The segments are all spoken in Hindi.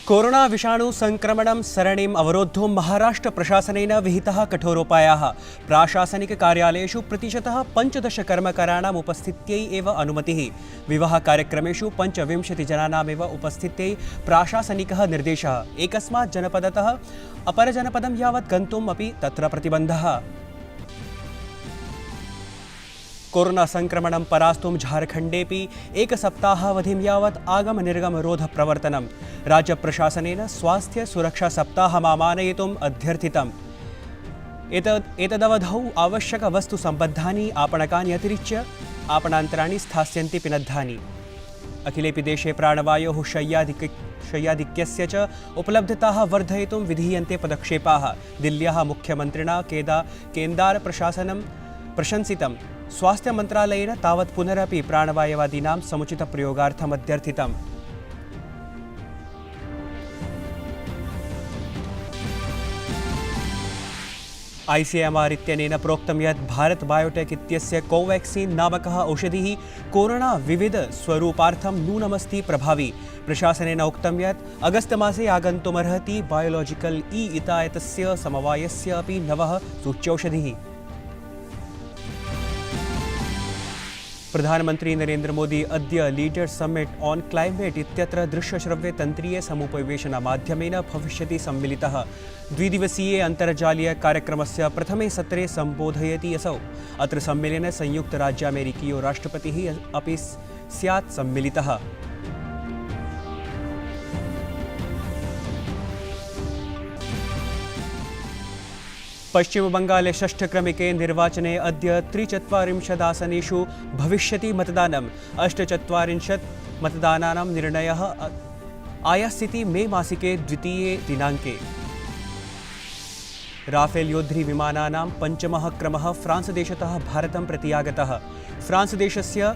कोरोना विषाणु संक्रमणं सरणिम् अवरोद्धुं महाराष्ट्र प्रशासनेन विहितः कठोरोपायाः। प्राशासनिक कार्यालयेषु प्रतिशतः 15 कर्मकराणाम् उपस्थित्यै एव अनुमतिः। विवाह कार्यक्रमेषु 25 जनानामेव उपस्थित्यै प्राशासनिकः निर्देशः। एकस्मात् जनपदतः अपरजनपदं यावत् गन्तुम् अपि तत्र प्रतिबन्धः। कोरोना संक्रमणं परास्तुं झारखण्डेपि एक सप्ताहावधिं यावत् आगम निर्गम रोध प्रवर्तनं। राज्य प्रशासनेन स्वास्थ्य सुरक्षा सप्ताहम् आमानयितुम् अध्यर्थितम्। एतदवधौ आवश्यक वस्तु सम्बद्धानि आपणकानि अतिरिच्य आपणान्तराणि स्थास्यन्ति पिनद्धानि। अखिलेपि देशे प्राणवायोः शय्याधिक्यस्य च उपलब्धताः वर्धयितुं विधीयन्ते पदक्षेपाः। दिल्ल्याः मुख्यमन्त्रिणा केदार प्रशासनं प्रशंसितम्। स्वास्थ्य मंत्रालयेन तावत् पुनरपि प्राणवायवादीनां समुचित प्रयोगार्थम् अध्यर्थितम्। ICMR इत्यनेन प्रोक्तं यत् भारत बायोटेक इत्यस्य कोवैक्सीन नामकः औषधिः कोरोना विविध स्वरूपार्थं नूनमस्ति प्रभावी। प्रशासनेन उक्तं यत् अगस्त मासे आगन्तुमर्हति बायोलॉजिकल इत्यस्य समवायस्य अपि नवः सूच्यौषधिः। प्रधानमंत्री नरेंद्र मोदी अद्य लीडर्स समिट ऑन क्लाइमेट इत्यत्र दृश्यश्रव्य तन्त्रीय समुपवेशनमाध्यमेन भविष्यति सम्मिलितः। द्विदिवसीये अन्तर्जालीय कार्यक्रमस्य प्रथमे सत्रे सम्बोधयति असौ। अत्र सम्मेलने संयुक्तराज्यामेरिकीयो राष्ट्रपतिः अपि स्यात् सम्मिलितः। पश्चिमबंगाले षष्ठक्रमिके निर्वाचने अद्य 43 आसनेषु भविष्यति मतदानम्। 48 मतदानानां निर्णयः आयास्यति मे मासिके 2 दिनाङ्के। राफेल योद्धि विमानानां पञ्चमः क्रमः फ्रांस देशतः भारतं प्रति आगतः। फ्रांस देशस्य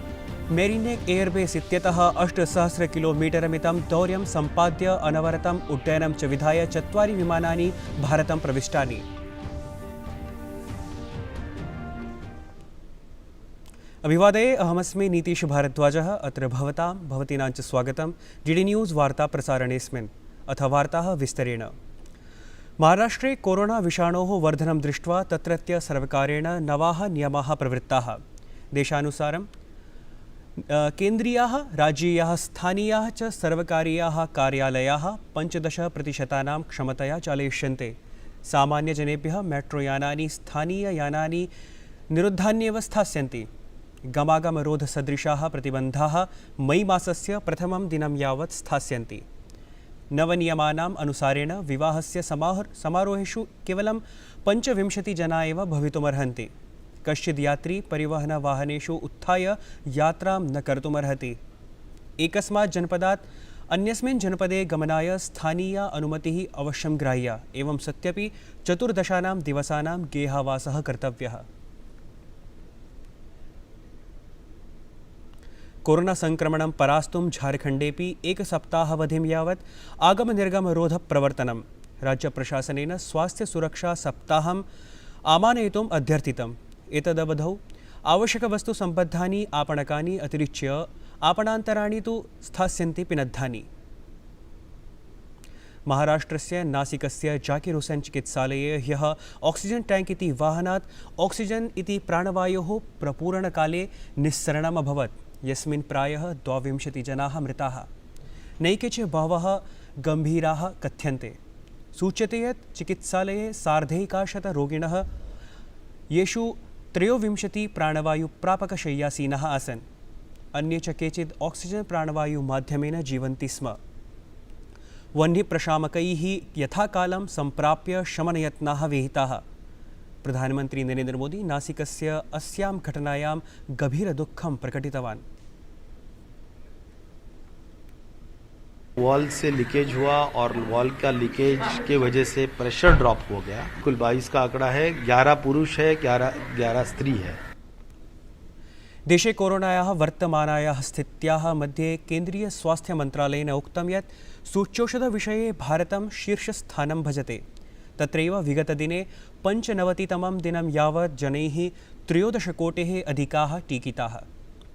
मेरिनेक एयरबेस इत्यतः 8000 किलोमीटरमितं दौर्यं सम्पाद्य अनवरतम् उड्डयनं च विधाय 4 विमानानि भारतं प्रविष्टानि। अभिवादये, अहमस्मि नीतीश भारद्वाजः। अत्र भवतीनां च स्वागतं डीडी न्यूज़ वार्ता प्रसारणेऽस्मिन्। अथ वार्ताः विस्तरेण। महाराष्ट्रे कोरोना विषाणोः वर्धनं दृष्ट्वा तत्रत्य सर्वकारेण नवाः नियमाः प्रवृत्ताः। देशानुसारं केन्द्रीयाः, राज्यीयाः, स्थानीयाः च सर्वकारीयाः कार्यालयाः 15% क्षमतया चालयिष्यन्ते। सामान्यजनेभ्यः मेट्रोयानानि, स्थानीययानानि निरुद्धान्येव स्थास्यन्ति। गमागमरोधसदृशाः प्रतिबन्धाः मई मासस्य प्रथमं दिनं यावत् स्थास्यन्ति। नवनियमानाम् अनुसारेण विवाहस्य समारोहेषु केवलं 25 जना एव भवितुमर्हन्ति। कश्चिद् यात्री परिवहनवाहनेषु उत्थाय यात्रां न कर्तुमर्हति। एकस्मात् जनपदात् अन्यस्मिन् जनपदे गमनाय स्थानीया अनुमतिः अवश्यं ग्राह्या। एवं सत्यपि 14 दिवसानां गेहावासः कर्तव्यः। कोरोना संक्रमणं परास्तुं झारखण्डेपि एक सप्ताहावधिं यावत् आगम निर्गम रोध प्रवर्तनं। राज्य प्रशासनेन स्वास्थ्य सुरक्षा सप्ताहम् आमानयितुम् अध्यर्थितम्। एतदवधौ आवश्यक वस्तु सम्बद्धानि आपणकानि अतिरिच्य आपणान्तराणि तु स्थास्यन्ति पिनद्धानि। महाराष्ट्रस्य नासिकस्य जाकिर हुसैन चिकित्सालये ह्यः ऑक्सीजन टैंक इति वाहनात् ऑक्सीजन इति प्राणवायोः प्रपूरणकाले निस्सरणम् अभवत्, यस्मिन् प्रायः 22 जनाः मृताः। नैके च बहवः गम्भीराः कथ्यन्ते। सूच्यते यत् चिकित्सालये सार्धैकाशत रोगिणः, येषु 23 प्राणवायुप्रापकशय्यासीनः आसन्। अन्ये च केचित् ऑक्सीजन प्राणवायुमाध्यमेन जीवन्ति स्म। वह्निप्रशामकैः यथाकालं सम्प्राप्य शमनयत्नाः विहिताः। प्रधानमंत्री नरेंद्र मोदी नासिकस्य अस्यां घटनायां गभीरदुःखं प्रकटितवान्। वॉल से लीकेज हुआ और वॉल का लीकेज के वजह से प्रेशर ड्रॉप हो गया। कुल 22 का आंकड़ा है। 11 पुरुष है, 11 स्त्री है। देशे कोरोनायाः वर्तमानायाः स्थित्याः मध्ये केन्द्रीय स्वास्थ्य मंत्रालयेन उक्तं यत् सूच्यौषधविषये भारतं शीर्षस्थानं भजते। तत्रैव विगतदिने 95तमं दिनं यावत् जनैः 13 कोटेः अधिकाः टीकिताः।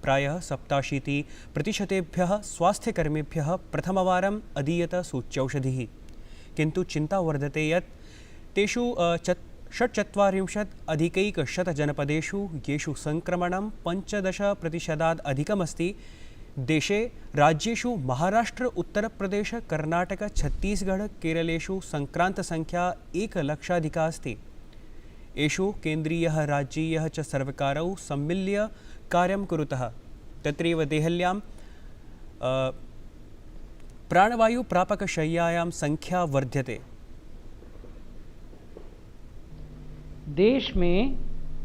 प्रायः 87% स्वास्थ्यकर्मिभ्यः प्रथमवारम् अदीयत सूच्यौषधिः। किन्तु चिन्ता वर्धते यत् तेषु 46% जनपदेषु येषु संक्रमणं 15% अधिकमस्ति देशे राज्येषु महाराष्ट्र, उत्तरप्रदेश, कर्नाटक, छत्तीसगढ़, केरलेषु संक्रान्तसंख्या 1,00,000 अस्ति। एषु केन्द्रीयः राज्यीयः च सर्वकारौ सम्मिल्य कार्यं कुरुतः। तत्रैव देहल्यां प्राणवायुप्रापकशय्यायां संख्या वर्ध्यते। देश में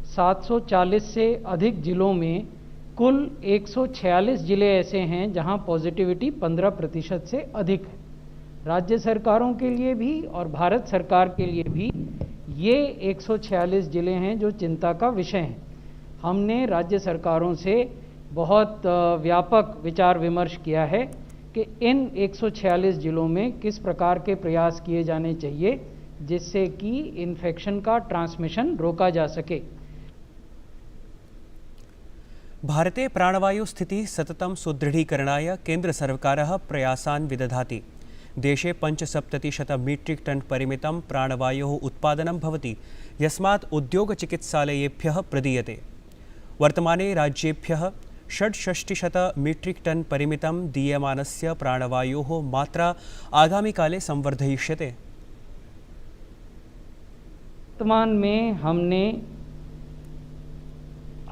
740 से अधिक जिलों में कुल 146 जिले ऐसे हैं जहां पॉजिटिविटी 15% से अधिक है। राज्य सरकारों के लिए भी और भारत सरकार के लिए भी ये 146 जिले हैं जो चिंता का विषय हैं। हमने राज्य सरकारों से बहुत व्यापक विचार विमर्श किया है कि इन 146 जिलों में किस प्रकार के प्रयास किए जाने चाहिए जिससे कि इन्फेक्शन का ट्रांसमिशन रोका जा सके। भारते प्राणवायुस्थितिः सततं सुदृढीकरणाय केन्द्रसर्वकारः प्रयासान् विदधाति। देशे 75% मीट्रिक टन परिमितं प्राणवायोः उत्पादनं भवति, यस्मात् उद्योगचिकित्सालयेभ्यः प्रदीयते। वर्तमाने राज्येभ्यः 66% मीट्रिक टन परिमितं दीयमानस्य प्राणवायोः मात्रा आगामिकाले संवर्धयिष्यते। वर्तमान में हमने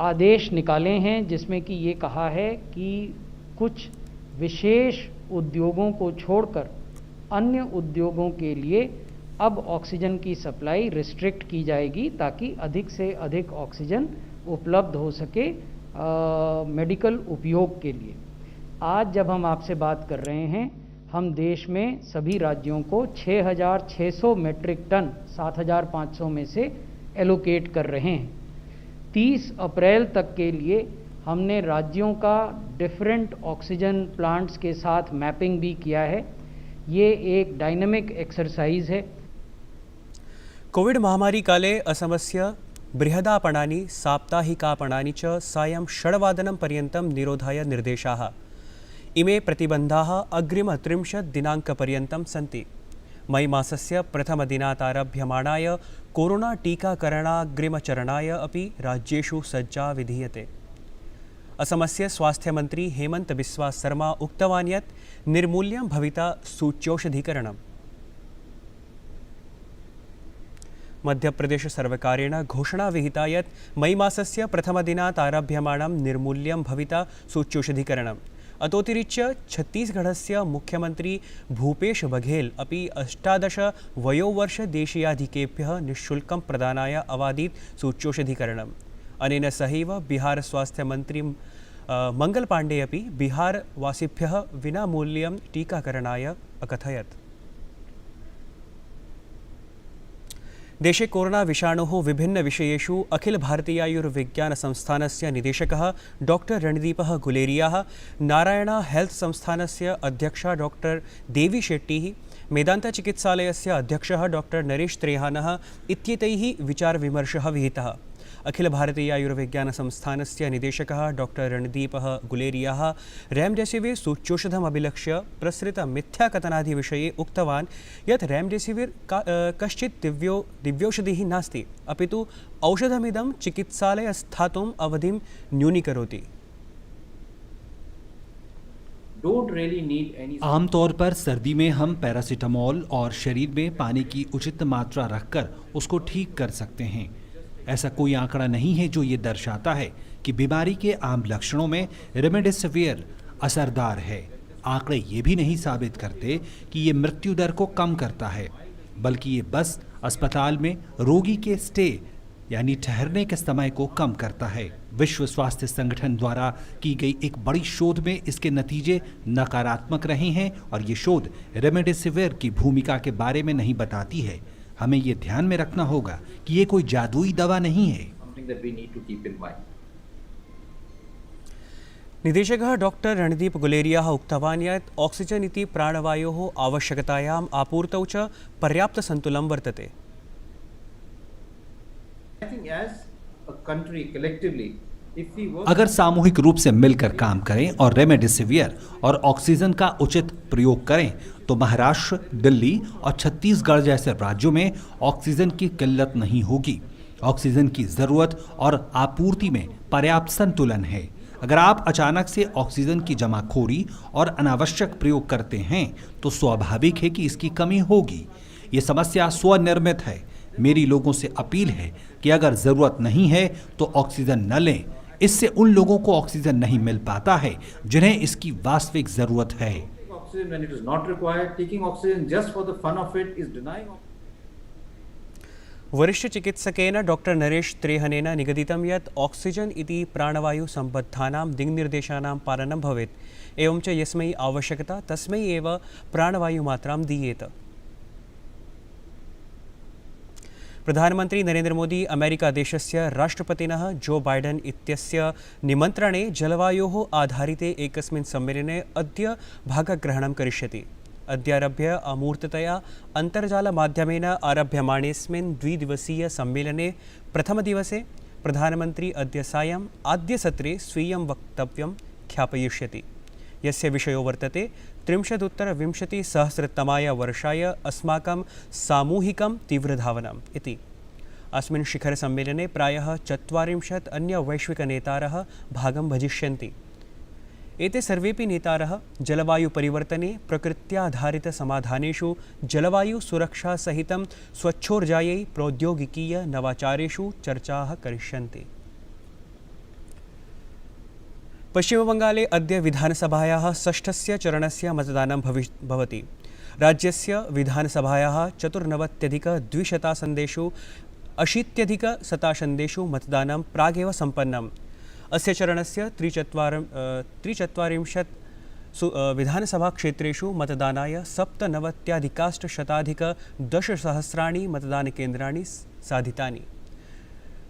आदेश निकाले हैं जिसमें कि ये कहा है कि कुछ विशेष उद्योगों को छोड़कर अन्य उद्योगों के लिए अब ऑक्सीजन की सप्लाई रिस्ट्रिक्ट की जाएगी ताकि अधिक से अधिक ऑक्सीजन उपलब्ध हो सके मेडिकल उपयोग के लिए। आज जब हम आपसे बात कर रहे हैं हम देश में सभी राज्यों को 6,600 मेट्रिक टन 7,500 में से एलोकेट कर रहे हैं। 30 अप्रैल तक के लिए हमने राज्यों का डिफरेंट ऑक्सीजन प्लांट्स के साथ मैपिंग भी किया है। ये एक डायनामिक एक्सरसाइज है। कोविड महामारी काले असमस्य बृहदापणानि साप्ताहिकापणानि च सायं 6 पर्यन्तं निरोधाय निर्देशाः। इमे प्रतिबन्धाः अग्रिम 30 दिनाङ्कपर्यन्तं सन्ति। मई मासस्य प्रथमदिनात् आरभ्यमाणाय कोरोना टीकाकरणाग्रिमचरणाय अपि राज्येषु सज्जा विधीयते। असमस्य स्वास्थ्यमन्त्री हेमंत बिस्वा शर्मा उक्तवान् यत् निर्मूल्यं भविता सूच्यौषधीकरणम्। मध्यप्रदेशसर्वकारेण घोषणा विहिता यत् मई मासस्य प्रथमदिनात् आरभ्यमाणं निर्मूल्यं भविता सूच्यौषधीकरणम्। अतोतिरिच्य छत्तीसगढ़स्य मुख्यमंत्री भूपेश बघेल अपि 18 वयोवर्षदेशीयाधिकेभ्यः निःशुल्कं प्रदानाय अवादीत् सूच्यौषधीकरणम्। अनेन सहैव बिहार स्वास्थ्यमन्त्री मंगल पांडे अपि बिहारवासिभ्यः विनामूल्यं टीकाकरणाय अकथयत्। देशे कोरोना विषाणोः विभिन्नविषयेषु अखिल भारतीयायुर्विज्ञानसंस्थानस्य निदेशकः डॉक्टर रणदीपः गुलेरियाः, नारायणा हेल्थ संस्थानस्य अध्यक्षा डॉक्टर देवी शेट्टिः, मेदान्तचिकित्सालयस्य अध्यक्षः डॉक्टर नरेश त्रेहानः इत्येतैः विचारविमर्शः विहितः। अखिल भारतीयायुर्विज्ञानसंस्थानस्य निदेशकः डॉक्टर रणदीपः गुलेरियाः रेमडेसिविर सूच्यौषधमभिलक्ष्य प्रसृतमिथ्याकथनादिविषये उक्तवान् यत् रेमडेसिविर कश्चित् दिव्यौषधिः नास्ति, अपितु औषधमिदं चिकित्सालये स्थातुम् अवधिं न्यूनीकरोति। आमतौर पर सर्दी में हम पैरासीटामोल और शरीर में पानी की उचित मात्रा रखकर उसको ठीक कर सकते हैं। ऐसा कोई आंकड़ा नहीं है जो ये दर्शाता है कि बीमारी के आम लक्षणों में रेमडेसिविर असरदार है। आंकड़े ये भी नहीं साबित करते कि ये मृत्यु दर को कम करता है, बल्कि ये बस अस्पताल में रोगी के स्टे यानी ठहरने के समय को कम करता है। विश्व स्वास्थ्य संगठन द्वारा की गई एक बड़ी शोध में इसके नतीजे नकारात्मक रहे हैं और ये शोध रेमडेसिविर की भूमिका के बारे में नहीं बताती है। हमें ये ध्यान में रखना होगा कि ये कोई जादुई दवा नहीं है। निदेशकः डॉक्टर रणदीप गुलेरियाः उक्तवान् यत् ऑक्सीजन इति प्राणवायोः आवश्यकतायाम् आपूर्तौ च पर्याप्तसन्तुलं वर्तते। I think as a country collectively अगर सामूहिक रूप से मिलकर काम करें और रेमडेसिवियर और ऑक्सीजन का उचित प्रयोग करें तो महाराष्ट्र, दिल्ली और छत्तीसगढ़ जैसे राज्यों में ऑक्सीजन की किल्लत नहीं होगी। ऑक्सीजन की जरूरत और आपूर्ति में पर्याप्त संतुलन है। अगर आप अचानक से ऑक्सीजन की जमाखोरी और अनावश्यक प्रयोग करते हैं तो स्वाभाविक है कि इसकी कमी होगी। ये समस्या स्वनिर्मित है। मेरी लोगों से अपील है कि अगर जरूरत नहीं है तो ऑक्सीजन न लें। इससे उन लोगों को ऑक्सीजन नहीं मिल पाता है जिन्हें इसकी वास्तविक जरूरत है। Oxygen when it is not required, taking oxygen just for the fun of it is denying. वरिष्ठ चिकित्सकेन डॉक्टर नरेश त्रेहनेन निगदितं यत् ऑक्सीजन इति प्राणवायुसम्बद्धानां दिङ्निर्देशानां पालनं भवेत्। एवं च यस्मै आवश्यकता तस्मै एव प्राणवायुमात्रां दीयेत। प्रधानमंत्री नरेंद्र मोदी अमेरिका देशस्य राष्ट्रपतिनः जो बाइडेन इत्यस्य निमन्त्रणे जलवायोः आधारिते एकस्मिन् सम्मेलने अद्य भागग्रहणं करिष्यति। अद्यारभ्य अमूर्ततया अन्तर्जालमाध्यमेन आरभ्यमाणेऽस्मिन् द्विदिवसीय सम्मेलने प्रथमदिवसे प्रधानमंत्री अद्य सायम् आद्यसत्रे स्वीयं वक्तव्यं ख्यापयिष्यति, यस्य विषयो वर्तते 30-उत्तर-20-सहस्रतमाय वर्षाय अस्माकं सामूहिकं तीव्रधावनम् इति। अस्मिन् शिखरसम्मेलने प्रायः 40 अन्यवैश्विकनेतारः भागं भजिष्यन्ति। एते सर्वेपि नेतारः जलवायुपरिवर्तने प्रकृत्याधारितसमाधानेषु जलवायुसुरक्षासहितं स्वच्छोर्जायै प्रौद्योगिकीय नवाचारेषु चर्चाः करिष्यन्ति। पश्चिमबंगाले अद्य विधानसभायाः षष्ठस्य चरणस्य मतदानं भवति। राज्यस्य विधानसभायाः 94,200 80,100 मतदानं प्रागेव सम्पन्नम्। अस्य चरणस्य 43 विधानसभाक्षेत्रेषु मतदानाय 97,810 मतदानकेन्द्राणि साधितानि।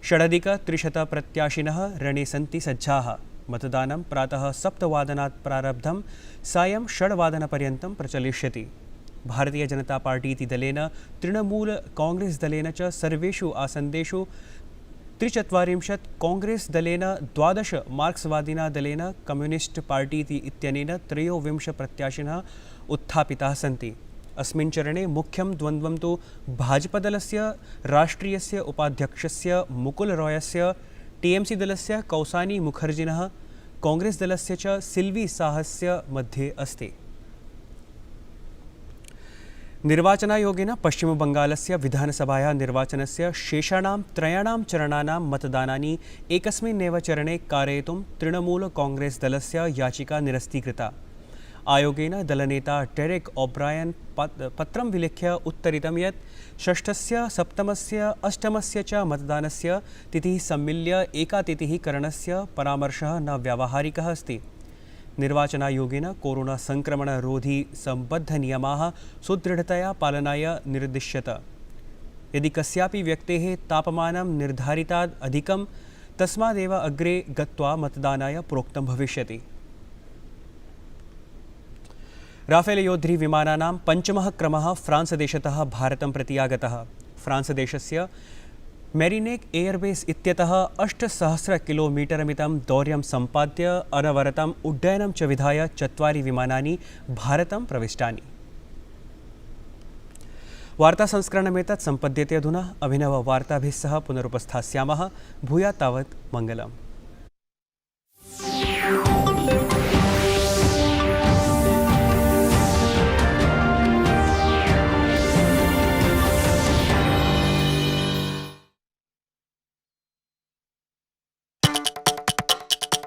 6,300 प्रत्याशिनः रणे सन्ति सज्जाः। मतदानं प्रातः 7 प्रारब्धं सायं 6 प्रचलिष्यति। भारतीय जनता पार्टी इति दलेन तृणमूल कांग्रेस दलेन च सर्वेषु आसन्देषु 43, कांग्रेस दलेन 12, मार्क्सवादिना दलेन कम्युनिस्ट पार्टी इत्यनेन 23 प्रत्याशिनः उत्थापिताः सन्ति। अस्मिन् चरणे मुख्यं द्वन्द्वं तु भाजपदलस्य राष्ट्रीयस्य उपाध्यक्षस्य मुकुल रॉयस्य, टीएमसी दलस्य कौसानी मुखर्जिनः, कांग्रेस दलस्य च सिल्वी साहस्य मध्ये अस्ति। निर्वाचनायोगेन पश्चिमबंगालस्य विधानसभायाः निर्वाचनस्य शेषाणां 3 चरणानां मतदानानि एकस्मिन्नेव चरणे कारयितुं तृणमूल कांग्रेस दलस्य याचिका निरस्तीकृता। आयोगेन दलनेता डेरेक ओब्रायन पत्रं विलिख्य उत्तरितं यत् षष्ठस्य, सप्तमस्य, अष्टमस्य च मतदानस्य तिथिः सम्मिल्य एका तिथिः करणस्य परामर्शः न व्यावहारिकः अस्ति। निर्वाचनायोगेन कोरोना संक्रमणरोधी सम्बद्धनियमाः सुदृढतया पालनाय निर्दिश्यत। यदि कस्यापि व्यक्तेः तापमानं निर्धारितात् अधिकं तस्मादेव अग्रे गत्वा मतदानाय प्रोक्तं भविष्यति। राफेल योद्धि विमानानां 5मः क्रमः फ्रांस देशतः भारतं प्रति आगतः। फ्रांस देशस्य मेरिनेक एयरबेस इत्यतः 8,000 किलोमीटरमितं दौर्यं सम्पाद्य अनवरतम् उड्डयनं च विधाय 4 विमानानि भारतं प्रविष्टानि। वार्तासंस्करणमेतत् सम्पद्यते अधुना। अभिनववार्ताभिः सह पुनरुपस्थास्यामः। भूयात् तावत् मङ्गलम्।